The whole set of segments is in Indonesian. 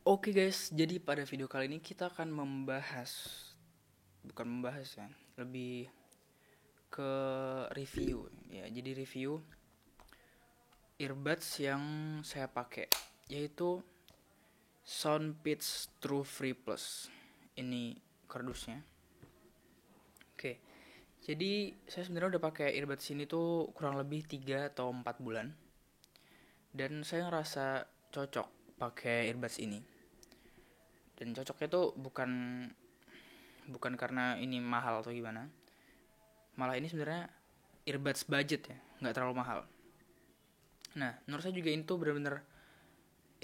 Oke guys, jadi pada video kali ini kita akan bukan membahas ya, lebih ke review ya. Jadi review earbuds yang saya pakai, yaitu Soundpeats True Free Plus. Ini kardusnya. Oke, jadi saya sebenarnya udah pakai earbuds ini tuh kurang lebih 3 atau 4 bulan. Dan saya ngerasa cocok pakai earbuds ini. Dan cocoknya tuh bukan karena ini mahal atau gimana. Malah ini sebenarnya earbuds budget ya, nggak terlalu mahal. Nah, menurut saya juga itu benar-benar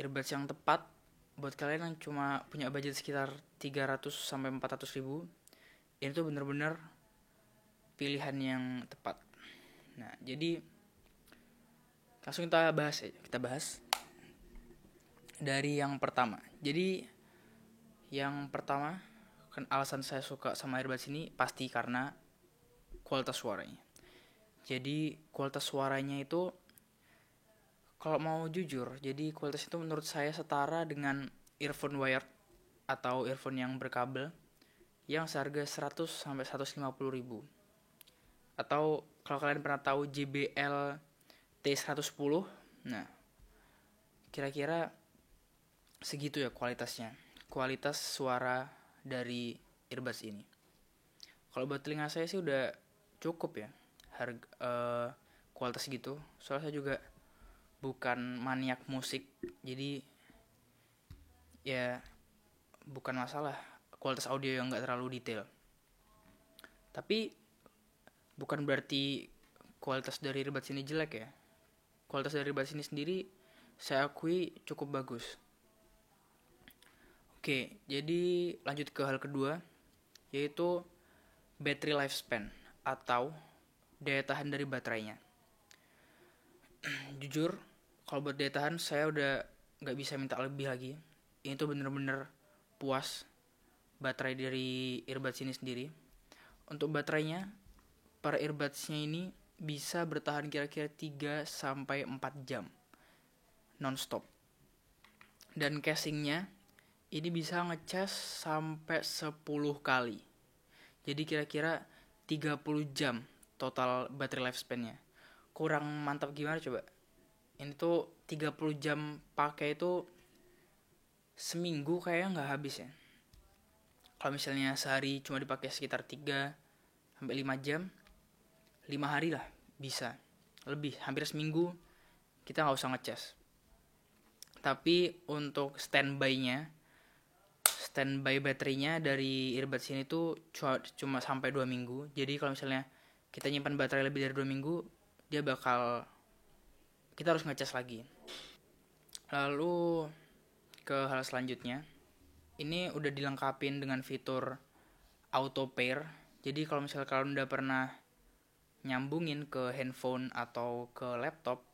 earbuds yang tepat buat kalian yang cuma punya budget sekitar 300 sampai 400 ribu. Ini tuh benar-benar pilihan yang tepat. Nah, jadi langsung kita bahas aja. Kita bahas dari yang pertama. Jadi yang pertama, kan alasan saya suka sama earbuds ini pasti karena kualitas suaranya. Jadi kualitas suaranya itu, kalau mau jujur, jadi kualitas itu menurut saya setara dengan earphone wired atau earphone yang berkabel yang seharga 100 sampai 150 ribu. Atau kalau kalian pernah tahu JBL T110, nah kira-kira segitu ya kualitasnya. Kualitas suara dari earbuds ini. Kalau buat telinga saya sih udah cukup ya harga kualitas gitu. Soalnya saya juga bukan maniak musik, jadi ya bukan masalah kualitas audio yang nggak terlalu detail. Tapi bukan berarti kualitas dari earbuds ini jelek ya. Kualitas dari earbuds ini sendiri saya akui cukup bagus. Oke, jadi lanjut ke hal kedua, yaitu battery lifespan atau daya tahan dari baterainya. Jujur, kalau buat daya tahan saya udah nggak bisa minta lebih lagi. Ini tuh bener-bener puas baterai dari earbuds ini sendiri. Untuk baterainya, per earbudsnya ini bisa bertahan kira-kira 3 sampai 4 jam non-stop. Dan casingnya ini bisa ngecas sampai 10 kali. Jadi kira-kira 30 jam total battery lifespan-nya. Kurang mantap gimana coba? Ini tuh 30 jam pakai itu seminggu kayaknya nggak habis ya. Kalau misalnya sehari cuma dipakai sekitar 3 sampai 5 jam, 5 hari lah bisa. Lebih, hampir seminggu kita nggak usah ngecas. Tapi untuk standby baterainya dari earbuds ini tuh cuma sampai 2 minggu. Jadi kalau misalnya kita nyimpan baterai lebih dari 2 minggu, kita harus ngecas lagi. Lalu ke hal selanjutnya, ini udah dilengkapin dengan fitur auto pair. Jadi kalau misalnya kalian udah pernah nyambungin ke handphone atau ke laptop,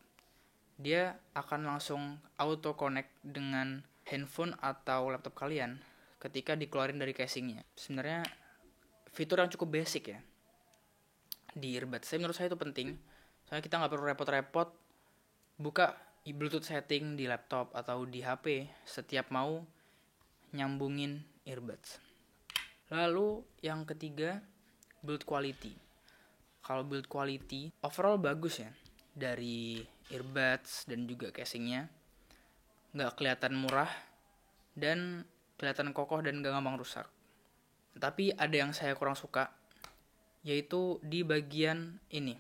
dia akan langsung auto connect dengan handphone atau laptop kalian ketika dikeluarin dari casingnya. Sebenarnya fitur yang cukup basic ya di earbuds. Menurut saya itu penting. Soalnya kita nggak perlu repot-repot buka Bluetooth setting di laptop atau di HP setiap mau nyambungin earbuds. Lalu yang ketiga, build quality. Kalau build quality overall bagus ya dari earbuds dan juga casingnya. Nggak kelihatan murah dan kelihatan kokoh dan gak gampang rusak. Tapi ada yang saya kurang suka, yaitu di bagian ini,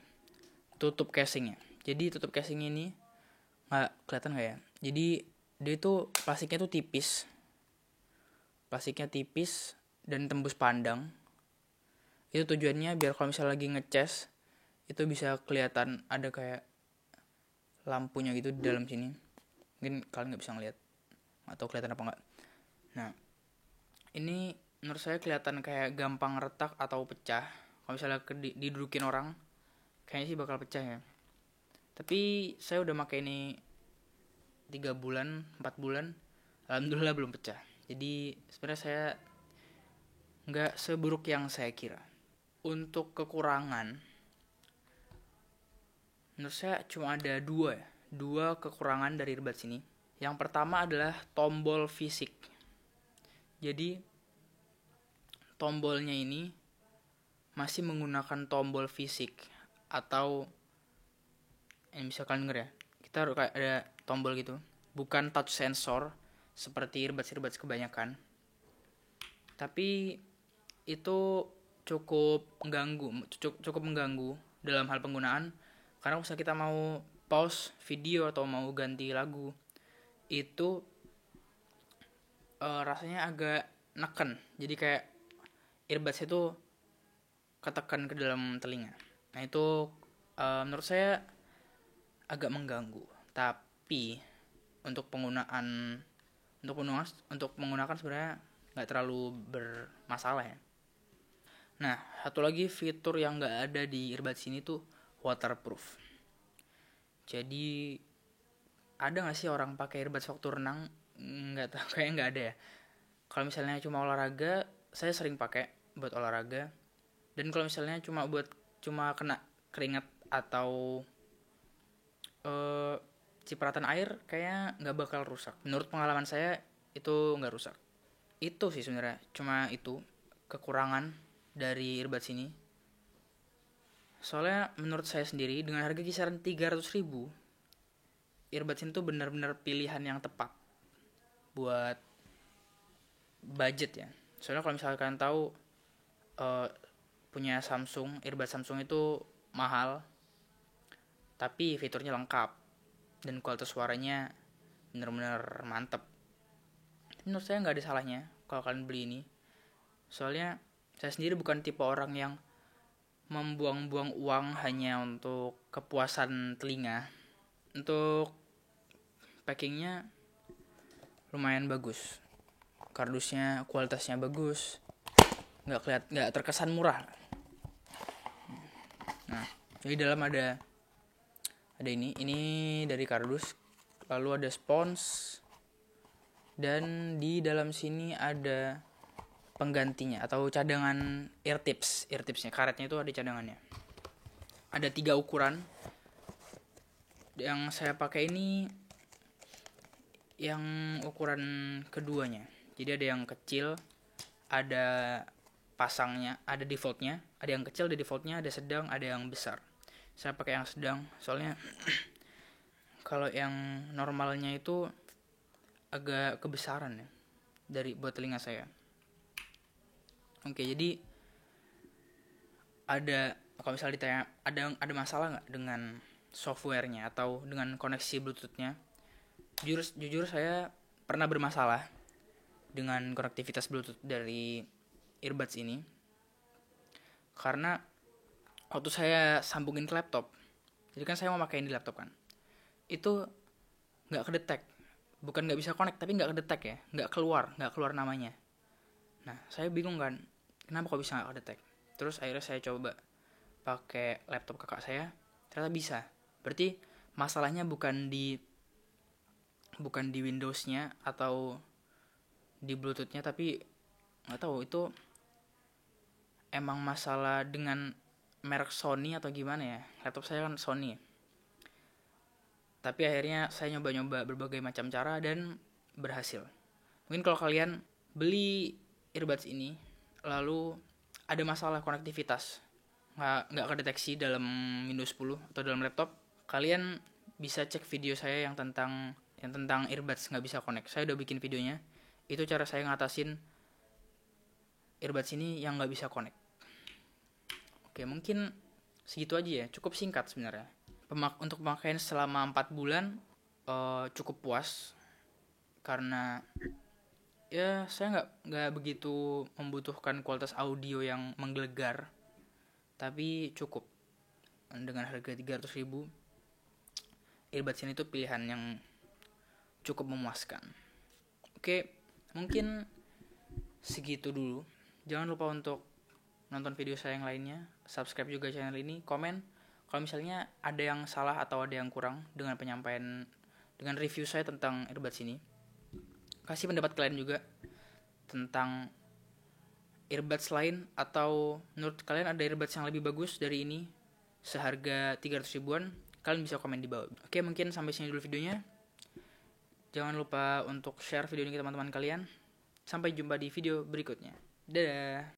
tutup casingnya. Jadi tutup casing ini nggak kelihatan nggak ya? Jadi dia itu plastiknya tipis dan tembus pandang. Itu tujuannya biar kalau misalnya lagi ngecas itu bisa kelihatan ada kayak lampunya gitu di dalam sini. Mungkin kalian nggak bisa ngeliat atau kelihatan apa nggak. Nah, ini menurut saya kelihatan kayak gampang retak atau pecah. Kalau misalnya didudukin orang, kayaknya sih bakal pecah ya. Tapi saya udah pakai ini 3 bulan, 4 bulan, alhamdulillah belum pecah. Jadi sebenarnya saya nggak seburuk yang saya kira. Untuk kekurangan, menurut saya cuma ada dua kekurangan dari earbuds ini. Yang pertama adalah tombol fisik. Jadi tombolnya ini masih menggunakan tombol fisik, atau ini bisa kalian denger ya, kita kayak ada tombol gitu, bukan touch sensor seperti earbuds kebanyakan. Tapi itu cukup mengganggu dalam hal penggunaan, karena misalnya kita mau pause video atau mau ganti lagu, itu rasanya agak neken. Jadi kayak earbuds itu ketekan ke dalam telinga. Nah itu menurut saya agak mengganggu. Tapi untuk menggunakan sebenarnya nggak terlalu bermasalah ya. Nah, satu lagi fitur yang nggak ada di earbuds ini tuh waterproof. Jadi ada nggak sih orang pakai earbuds waktu renang? Nggak tahu, kayaknya nggak ada ya. Kalau misalnya cuma olahraga, saya sering pakai buat olahraga. Dan kalau misalnya cuma kena keringat atau cipratan air, kayaknya nggak bakal rusak. Menurut pengalaman saya itu nggak rusak. Itu sih sebenarnya, cuma itu kekurangan dari earbuds ini. Soalnya menurut saya sendiri, dengan harga kisaran 300.000, earbuds ini tuh benar-benar pilihan yang tepat buat budget ya. Soalnya kalau misalnya kalian tahu punya Samsung, earbuds Samsung itu mahal, tapi fiturnya lengkap dan kualitas suaranya benar-benar mantep. Menurut saya nggak ada salahnya kalau kalian beli ini. Soalnya saya sendiri bukan tipe orang yang membuang-buang uang hanya untuk kepuasan telinga. Untuk packingnya lumayan bagus, kardusnya kualitasnya bagus, nggak terkesan murah. Nah, jadi dalam ada ini dari kardus, lalu ada spons, dan di dalam sini ada penggantinya atau cadangan ear tipsnya, karetnya itu ada cadangannya. Ada 3 ukuran. Yang saya pakai ini yang ukuran keduanya. Jadi ada yang kecil, ada pasangnya, ada defaultnya, ada yang kecil, ada defaultnya, ada sedang, ada yang besar. Saya pakai yang sedang, soalnya kalau yang normalnya itu agak kebesaran ya buat telinga saya. Oke, jadi kalau misalnya ditanya ada masalah nggak dengan softwarenya atau dengan koneksi Bluetoothnya? Jujur saya pernah bermasalah dengan konektivitas Bluetooth dari earbuds ini, karena waktu saya sambungin ke laptop, jadi kan saya mau makain di laptop kan, itu nggak kedetek, bukan nggak bisa connect tapi nggak kedetek ya, nggak keluar namanya. Nah saya bingung kan, kenapa kok bisa nggak kedetek. Terus akhirnya saya coba pakai laptop kakak saya, ternyata bisa. Berarti masalahnya bukan di Windowsnya atau di Bluetoothnya, tapi nggak tahu itu emang masalah dengan merek Sony atau gimana ya. Laptop saya kan Sony. Tapi akhirnya saya nyoba berbagai macam cara dan berhasil. Mungkin kalau kalian beli earbuds ini lalu ada masalah konektivitas, nggak kedeteksi dalam Windows 10 atau dalam laptop, kalian bisa cek video saya yang tentang earbuds nggak bisa connect. Saya udah bikin videonya. Itu cara saya ngatasin earbuds ini yang nggak bisa connect. Oke, mungkin segitu aja ya. Cukup singkat sebenarnya. Untuk pemakaian selama 4 bulan cukup puas, karena ya saya nggak begitu membutuhkan kualitas audio yang menggelegar, tapi cukup dengan harga 300.000. Earbuds ini tuh pilihan yang cukup memuaskan. Oke, mungkin segitu dulu. Jangan lupa untuk nonton video saya yang lainnya, subscribe juga channel ini, komen kalau misalnya ada yang salah atau ada yang kurang dengan review saya tentang earbuds ini. Kasih pendapat kalian juga tentang earbuds lain, atau menurut kalian ada earbuds yang lebih bagus dari ini seharga 300 ribuan. Kalian bisa komen di bawah. Oke, mungkin sampai sini dulu videonya. Jangan lupa untuk share video ini ke teman-teman kalian. Sampai jumpa di video berikutnya. Dadah.